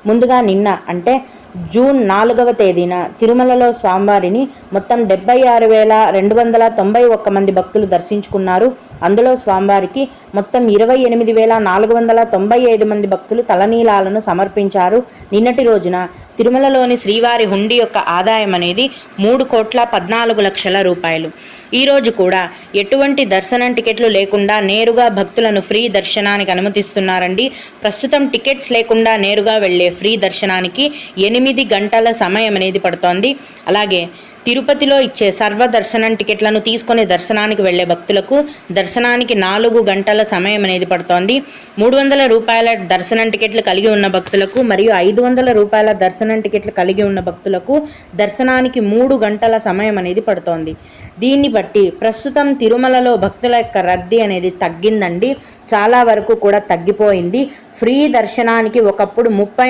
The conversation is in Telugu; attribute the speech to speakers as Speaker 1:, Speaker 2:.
Speaker 1: ముందుగా నిన్న అంటే జూన్ 4వ తేదీన తిరుమలలో స్వామివారిని మొత్తం 76,291 మంది భక్తులు దర్శించుకున్నారు. అందులో స్వామివారికి మొత్తం 28,495 మంది భక్తులు తలనీలాలను సమర్పించారు. నిన్నటి రోజున తిరుమలలోని శ్రీవారి హుండీ యొక్క ఆదాయం అనేది 3,14,00,000 రూపాయలు. ఈరోజు కూడా ఎటువంటి దర్శనం టికెట్లు లేకుండా నేరుగా భక్తులను ఫ్రీ దర్శనానికి అనుమతిస్తున్నారండి. ప్రస్తుతం టికెట్స్ లేకుండా నేరుగా వెళ్ళే ఫ్రీ దర్శనానికి 8 గంటల సమయం అనేది పడుతోంది. అలాగే తిరుపతిలో ఇచ్చే సర్వదర్శనం టికెట్లను తీసుకొని దర్శనానికి వెళ్లే భక్తులకు దర్శనానికి 4 గంటల సమయం అనేది పడుతోంది. 300 రూపాయల దర్శనం టికెట్లు కలిగి ఉన్న భక్తులకు మరియు 500 రూపాయల దర్శనం టికెట్లు కలిగి ఉన్న భక్తులకు దర్శనానికి 3 గంటల సమయం అనేది పడుతోంది. దీన్ని బట్టి ప్రస్తుతం తిరుమలలో భక్తుల యొక్క రద్దీ అనేది తగ్గిందండి. చాలా వరకు కూడా తగ్గిపోయింది. ఫ్రీ దర్శనానికి ఒకప్పుడు 30